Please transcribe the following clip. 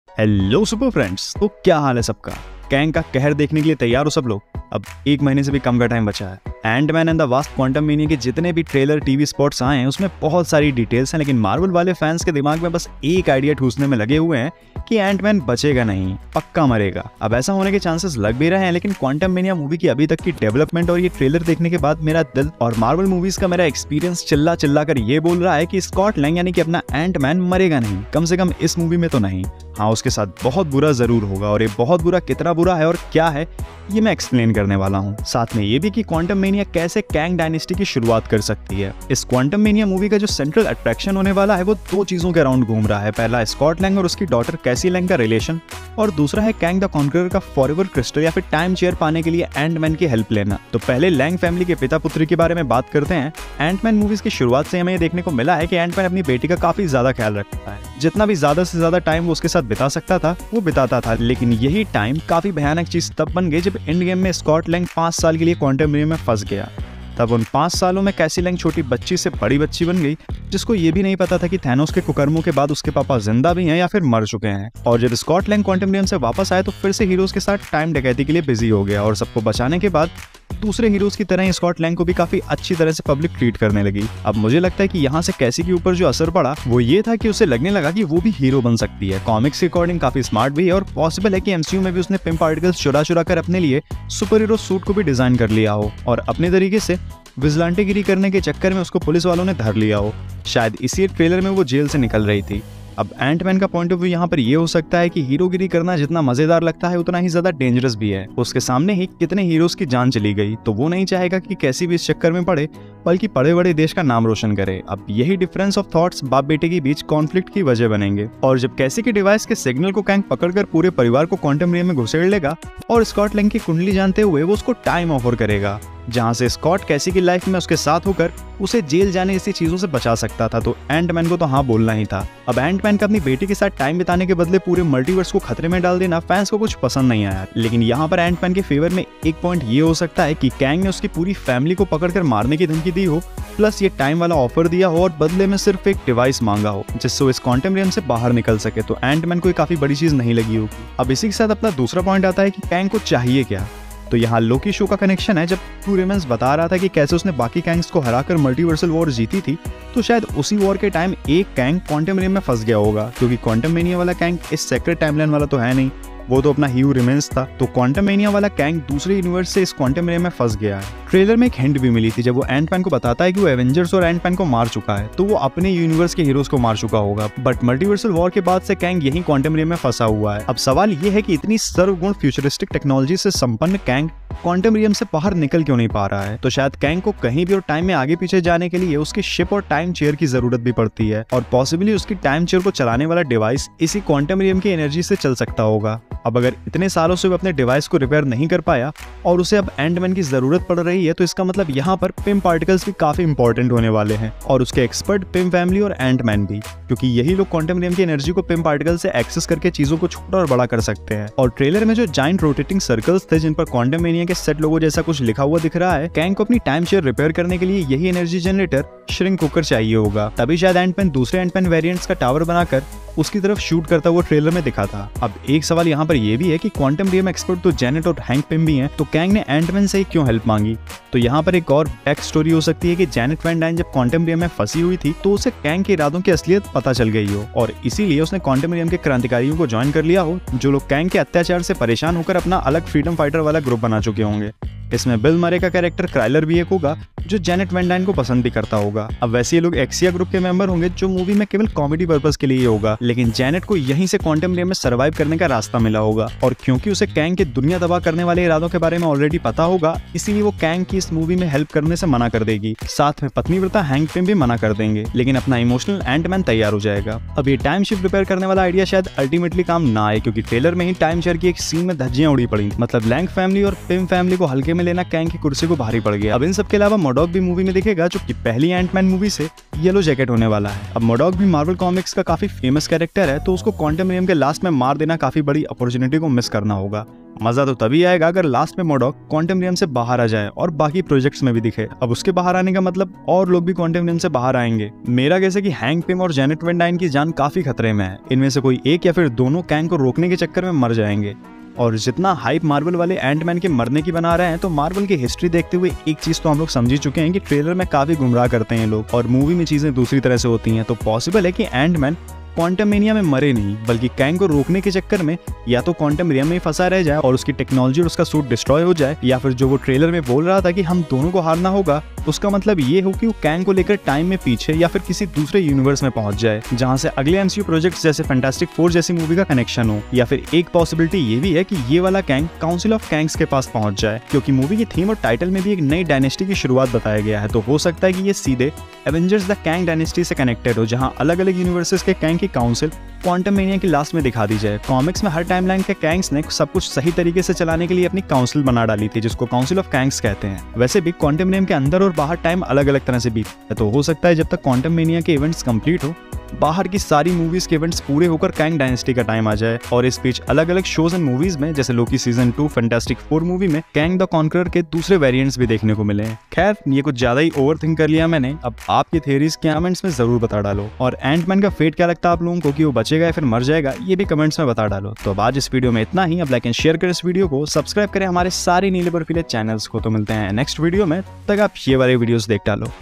Hello super friends, तो क्या हाल है सबका। कैंग का कहर देखने के लिए तैयार हो सब लोग। अब 1 महीने से भी कम का टाइम बचा है। Ant Man and the Wasp Quantumania के जितने भी ट्रेलर टीवी स्पॉट्स आए हैं उसमें बहुत सारी डिटेल्स हैं, लेकिन मार्वल वाले फैंस के दिमाग में बस एक आइडिया ठूसने में लगे हुए हैं कि एंटमैन बचेगा नहीं, पक्का मरेगा। अब ऐसा होने के चांसेस लग भी रहे हैं, लेकिन क्वांटममेनिया मूवी की अभी तक की डेवलपमेंट और ये ट्रेलर देखने के बाद मेरा दिल और मार्वल मूवीज का मेरा एक्सपीरियंस चिल्ला चिल्ला कर ये बोल रहा है कि स्कॉट लैंग यानी कि अपना एंटमैन मरेगा नहीं, कम से कम इस मूवी में तो नहीं। हाँ, उसके साथ बहुत बुरा जरूर होगा, और ये बहुत बुरा कितना बुरा है और क्या है ये मैं एक्सप्लेन करने वाला हूँ। साथ में ये भी कि क्वांटममेनिया कैसे कैंग डायनेस्टी की शुरुआत कर सकती है। इस क्वांटममेनिया मूवी का जो सेंट्रल अट्रैक्शन होने वाला है वो 2 चीजों के अराउंड घूम रहा है। पहला स्कॉट लैंग और उसकी डॉटर कैसी लैंग का रिलेशन, और दूसरा है कैंग द कॉन्करर का फॉरएवर क्रिस्टल या फिर टाइम चेयर पाने के लिए एंटमैन की हेल्प लेना। तो पहले लैंग फैमिली के पिता पुत्री के बारे में बात करते हैं। एंटमैन मूवीज की शुरुआत से हमें ये देखने को मिला है कि एंटमैन अपनी बेटी का काफी ज्यादा ख्याल रखता है। जितना भी ज्यादा से ज्यादा टाइम वो उसके साथ बिता सकता था वो बिताता था, लेकिन यही टाइम काफी भयानक चीज तब बन गई जब एंड गेम में स्कॉट लैंग 5 साल के लिए क्वांटममेनिया में फंस गया। तब उन 5 सालों में कैसी लैंग छोटी बच्ची से बड़ी बच्ची बन गई, जिसको ये भी नहीं पता था कि थैनोस के कुकर्मों के बाद उसके पापा जिंदा भी हैं या फिर मर चुके हैं। और जब स्कॉट लैंग क्वांटममेनियम से वापस आए तो फिर से हीरोज के साथ टाइम डकैती के लिए बिजी हो गया, और सबको बचाने के बाद दूसरे हीरोज की तरह ही स्कॉट लैंग को भी काफी अच्छी तरह से पब्लिक ट्रीट करने लगी। अब मुझे लगता है कि यहाँ से कैसी के ऊपर जो असर पड़ा वो ये था कि उसे लगने लगा कि वो भी हीरो बन सकती है। कॉमिक्स के अकॉर्डिंग काफी स्मार्ट भी है, और पॉसिबल है कि एमसीयू में भी उसने पिंप पार्टिकल्स चुरा कर अपने लिए सुपर हीरो सूट को भी डिजाइन कर लिया हो, और अपने तरीके से विजिलेंटेगिरी करने के चक्कर में उसको पुलिस वालों ने धर लिया हो। शायद इसी ट्रेलर में वो जेल से निकल रही थी। अब एंटमैन का पॉइंट ऑफ व्यू यहाँ पर ये हो सकता है कि हीरोगिरी करना जितना मजेदार लगता है उतना ही ज्यादा डेंजरस भी है। उसके सामने ही कितने हीरोज की जान चली गई, तो वो नहीं चाहेगा कि कैसी भी इस चक्कर में पड़े, बल्कि बड़े बड़े देश का नाम रोशन करे। अब यही डिफरेंस ऑफ थॉट्स बाप बेटे के बीच कॉन्फ्लिक्ट की वजह बनेंगे। और जब कैसी के डिवाइस के सिग्नल को कैंग पकड़कर पूरे परिवार को क्वांटममेनिया में घुसेड़ लेगा, और स्कॉट लैंग की कुंडली जानते हुए वो उसको टाइम ऑफर करेगा, जहां से स्कॉट कैसी की लाइफ में उसके साथ होकर उसे जेल जाने जैसी चीजों से बचा सकता था, तो एंटमैन को तो हाँ बोलना ही था। अब एंटमैन का अपनी बेटी के साथ टाइम बिताने के बदले पूरे मल्टीवर्स को खतरे में डाल देना फैंस को कुछ पसंद नहीं आया, लेकिन यहाँ पर एंटमैन के फेवर में एक पॉइंट ये हो सकता है कि कैंग ने उसकी पूरी फैमिली को पकड़कर मारने की धमकी दी हो, प्लस ये टाइम वाला ऑफर दिया हो, और बदले में सिर्फ एक डिवाइस मांगा हो जिससे वो इस क्वांटममेनियम से बाहर निकल सके। तो एंटमैन को काफी बड़ी चीज नहीं लगी होगी। अब इसी के साथ अपना दूसरा पॉइंट आता है कि कैंग को चाहिए क्या। तो यहाँ लोकी शो का कनेक्शन है। जब ट्रू रेमन्स बता रहा था कि कैसे उसने बाकी कैंग्स को हराकर मल्टीवर्सल वॉर जीती थी, तो शायद उसी वॉर के टाइम एक कैंग क्वांटममेनियम में फंस गया होगा, क्योंकि क्वांटममेनिया वाला कैंग इस सेक्रेट टाइमलाइन वाला तो है नहीं, वो तो अपना ह्यू रिमेंस था। तो क्वांटममेनिया वाला कैंग दूसरे यूनिवर्स से इस क्वांटममेनिया में फंस गया है। ट्रेलर में एक हिंट भी मिली थी जब वो एंटमैन को बताता है कि वो एवेंजर्स और एंटमैन को मार चुका है, तो वो अपने यूनिवर्स के हीरोज को मार चुका होगा। बट मल्टीवर्सल वॉर के बाद से कैंग यही क्वांटममेनिया में फंसा हुआ है। अब सवाल ये है कि इतनी सर्वगुण फ्यूचरिस्टिक टेक्नोलॉजी से संपन्न कैंग क्वांटममेनियम से बाहर निकल क्यों नहीं पा रहा है। तो शायद कैंग को कहीं भी और टाइम में आगे पीछे जाने के लिए उसकी शिप और टाइम चेयर की जरूरत भी पड़ती है, और पॉसिबली उसकी टाइम चेयर को चलाने वाला डिवाइस इसी क्वांटममेनियम की एनर्जी से चल सकता होगा। अब अगर इतने सालों से वो अपने डिवाइस को रिपेयर नहीं कर पाया और उसे अब एंटमैन की जरूरत पड़ रही है, तो इसका मतलब यहाँ पर पिम पार्टिकल्स भी काफी इंपॉर्टेंट होने वाले हैं, और उसके एक्सपर्ट पिम फैमिली और एंटमैन भी, क्योंकि यही लोग क्वांटममेनियम की एनर्जी को पिम पार्टिकल से एक्सेस करके चीजों को छोटा और बड़ा कर सकते हैं। और ट्रेलर में जो जाइंट रोटेटिंग सर्कल्स थे जिन पर क्वांटममेनिया के सेट लोगों जैसा कुछ लिखा हुआ दिख रहा है, कैंग को अपनी टाइम चेयर रिपेयर करने के लिए यही एनर्जी जनरेटर श्रिंक कुकर चाहिए होगा। तभी शायद एंटमैन दूसरे एंटमैन वेरिएंट्स का टावर बनाकर उसकी तरफ शूट करता हुआ ट्रेलर में दिखा था। अब एक सवाल यहाँ पर यह भी है कि क्वांटममेनियम एक्सपर्ट तो जेनेट और हैंक पिम भी हैं, तो कैंग ने एंटमैन से ही क्यों हेल्प मांगी। तो यहाँ पर एक और बैक स्टोरी हो सकती है कि जेनेट वैन डाइन जब क्वांटममेनियम में फंसी हुई थी तो उसे कैंग के इरादों की असलियत पता चल गई हो, और इसीलिए उसने क्वांटममेनियम के क्रांतिकारियों को ज्वाइन कर लिया हो, जो लोग कैंग के अत्याचार से परेशान होकर अपना अलग फ्रीडम फाइटर वाला ग्रुप बना चुके होंगे। इसमें बिल मरे का कैरेक्टर क्राइलर भी एक होगा जो जेनेट वैन डाइन को पसंद भी करता होगा। अब वैसे ये लोग एक्सिया ग्रुप के मेंबर होंगे जो मूवी में केवल कॉमेडी पर्पस के लिए होगा, लेकिन जेनेट को यहीं से क्वांटममेनियम में सर्वाइव करने का रास्ता मिला होगा, और क्योंकि उसे कैंग के दुनिया तबाह करने वाले इरादों के बारे में ऑलरेडी पता होगा, इसीलिए वो कैंग की इस मूवी में हेल्प करने से मना कर देगी। साथ में पत्नीव्रता हैंक पिम भी मना कर देंगे, लेकिन अपना इमोशनल एंटमैन तैयार हो जाएगा। अब ये टाइम शिफ्ट रिपेयर करने वाला आइडिया शायद अल्टीमेटली काम ना आए, क्योंकि ट्रेलर में ही टाइम चेयर की एक सीन में धज्जियां उड़ी पड़ी। मतलब लैंग फैमिली और पिम फैमिली को हल्के में लेना कैंग की कुर्सी को भारी पड़ गया। अब इन सब के अलावा मोडॉक भी मूवी में दिखेगा, जो कि पहली एंटमैन मूवी से येलो जैकेट होने वाला है। अब मोडॉक भी मार्वल कॉमिक्स का काफी फेमस कैरेक्टर है, तो उसको क्वांटम रियम के लास्ट में मार देना काफी बड़ी अपॉर्चुनिटी को मिस करना होगा। मजा तो तभी आएगा अगर लास्ट में मोडॉक क्वांटम रियम से बाहर आ जाए और बाकी प्रोजेक्ट्स में भी दिखे। अब उसके बाहर आने का मतलब और लोग भी क्वांटम रियम से बाहर आएंगे। मेरा कैसे कि हैंक पिम और जेनेट वैन डाइन की जान काफी खतरे में है। इनमें से कोई एक या फिर दोनों कैंग को रोकने के चक्कर में मर जाएंगे। और जितना हाइप मार्वल वाले एंटमैन के मरने की बना रहे हैं, तो मार्वल की हिस्ट्री देखते हुए एक चीज तो हम लोग समझ ही चुके हैं कि ट्रेलर में काफी गुमराह करते हैं लोग और मूवी में चीजें दूसरी तरह से होती हैं। तो पॉसिबल है कि एंटमैन क्वांटम मेनिया में मरे नहीं, बल्कि कैंग को रोकने के चक्कर में या तो क्वांटम रियम में ही फंसा रह जाए और उसकी टेक्नोलॉजी और उसका सूट डिस्ट्रॉय हो जाए, या फिर जो वो ट्रेलर में बोल रहा था कि हम दोनों को हारना होगा, उसका मतलब ये हो कि वो कैंग को लेकर टाइम में पीछे या फिर किसी दूसरे यूनिवर्स में पहुंच जाए, जहां से अगले एमसीयू प्रोजेक्ट्स जैसे फैंटास्टिक फोर जैसी मूवी का कनेक्शन हो। या फिर एक पॉसिबिलिटी ये भी है कि ये वाला कैंग काउंसिल ऑफ कैंग्स के पास पहुंच जाए, क्योंकि मूवी की थीम और टाइटल में भी एक नई डायनेस्टी की शुरुआत बताया गया है। तो हो सकता है कि ये सीधे एवेंजर्स द कैंग डायनेस्टी से कनेक्टेड हो, जहां अलग अलग यूनिवर्सेस के कैंग की काउंसिल क्वांटम मेनिया की लास्ट में दिखा दी जाए। कॉमिक्स में हर टाइमलाइन के कैंग्स ने सब कुछ सही तरीके से चलाने के लिए अपनी काउंसिल बना डाली थी, जिसको काउंसिल ऑफ कैंग्स कहते हैं। वैसे भी क्वांटम रियम के अंदर और बाहर टाइम अलग अलग तरह से बीत है, तो हो सकता है जब तक क्वांटम मेनिया के इवेंट्स कंप्लीट हो, बाहर की सारी मूवीज के इवेंट्स पूरे होकर कैंग डायनेस्टी का टाइम आ जाए। और इस बीच अलग अलग शोज एंड मूवीज में, जैसे Loki season 2, fantastic four movie में कैंग द कॉन्करर के दूसरे वेरिएंट्स भी देखने को मिले हैं। खैर, ये कुछ ज्यादा ही ओवर थिंक कर लिया मैंने। अब आपकी थियरीज कमेंट्स में जरूर बता डालो, और एंटमैन का फेट क्या लगता है आप लोगों को, कि वो बचेगा या फिर मर जाएगा, ये भी कमेंट्स में बता डालो। तो अब आज इस वीडियो में इतना ही। अब लाइक एंड शेयर करें इस वीडियो को, सब्सक्राइब करें हमारे सारे नीले बर्फीले चैनल्स को। तो मिलते हैं नेक्स्ट वीडियो में, तब तक आप ये वाले वीडियोस देख डालो।